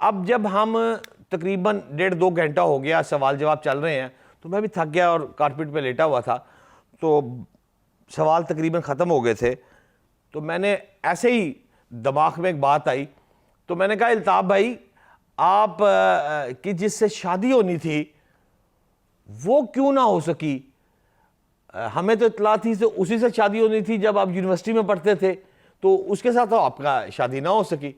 अब जब हम तकरीबन 1.5-2 घंटा हो गया सवाल जवाब चल रहे हैं, तो मैं भी थक गया और कारपेट पे लेटा हुआ था, तो सवाल तकरीबन ख़त्म हो गए थे। तो मैंने ऐसे ही दिमाग में एक बात आई, तो मैंने कहा इल्ताफ़ भाई, आप की जिससे शादी होनी थी वो क्यों ना हो सकी? हमें तो इत्तला थी तो उसी से शादी होनी थी जब आप यूनिवर्सिटी में पढ़ते थे, तो उसके साथ तो आपका शादी ना हो सकी।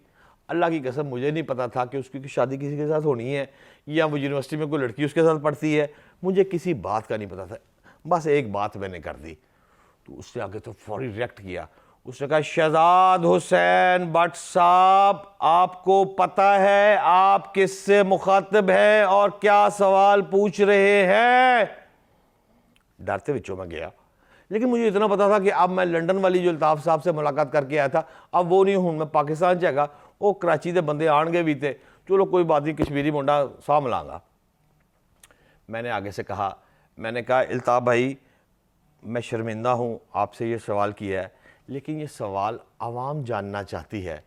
अल्लाह की कसम मुझे नहीं पता था कि उसकी शादी किसी के साथ होनी है या वो यूनिवर्सिटी में कोई लड़की उसके साथ पढ़ती है, मुझे किसी बात का नहीं पता था। बस एक बात मैंने कर दी, तो उससे आगे तो फौरी रिएक्ट किया। उसने कहा शहजाद हुसैन भट्ट साहब, आपको पता है आप किससे मुखातिब हैं और क्या सवाल पूछ रहे हैं? डरते विचों में गया, लेकिन मुझे इतना पता था कि अब मैं लंदन वाली जो अल्ताफ साहब से मुलाकात करके आया था, अब वो नहीं हूँ मैं पाकिस्तान जाएगा। वो कराची के बंदे आने भी थे, चलो कोई बात नहीं, कश्मीरी मुंडा साह मिलांगा। मैंने आगे से कहा, मैंने कहा इल्ताफ भाई, मैं शर्मिंदा हूँ आपसे ये सवाल किया है, लेकिन ये सवाल आवाम जानना चाहती है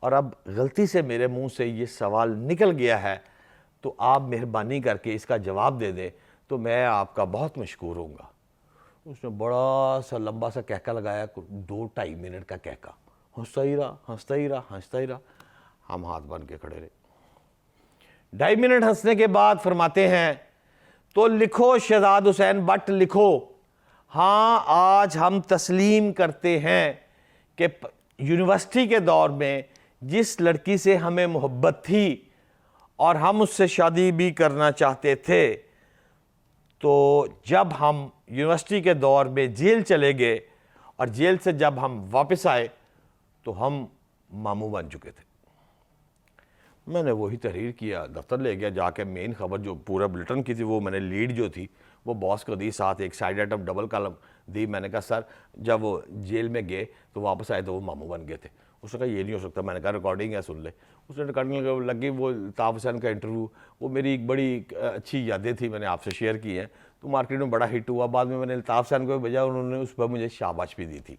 और अब गलती से मेरे मुंह से ये सवाल निकल गया है, तो आप मेहरबानी करके इसका जवाब दे दें तो मैं आपका बहुत मशकूर हूँगा। उसने बड़ा सा लंबा सा कहका लगाया, 2-2.5 मिनट का कहका, हंसता ही रहा हंसता ही रहा हंसता ही रहा। हम हाथ बन के खड़े रहे। 2.5 मिनट हंसने के बाद फरमाते हैं, तो लिखो शहजाद हुसैन भट्ट, लिखो, हाँ आज हम तस्लीम करते हैं कि यूनिवर्सिटी के दौर में जिस लड़की से हमें मोहब्बत थी और हम उससे शादी भी करना चाहते थे, तो जब हम यूनिवर्सिटी के दौर में जेल चले गए और जेल से जब हम वापस आए तो हम मामू बन चुके थे। मैंने वही तहरीर किया, दफ्तर ले गया, जाके मेन खबर जो पूरा बुलेटिन की थी वो मैंने लीड जो थी वो बॉस को दी, साथ एक साइड आइटम डबल कॉलम दी। मैंने कहा सर जब वो जेल में गए तो वापस आए तो वो मामू बन गए थे। उसने कहा ये नहीं हो सकता। मैंने कहा रिकॉर्डिंग है, सुन ले। उसने रिकॉर्डिंग लगी, वो अल्ताफ हुसैन का इंटरव्यू, वो मेरी एक बड़ी अच्छी यादें थी, मैंने आपसे शेयर की हैं, तो मार्केट में बड़ा हिट हुआ। बाद में मैंने अल्ताफ हुसैन को भेजा, उन्होंने उस पर मुझे शाबाश भी दी थी।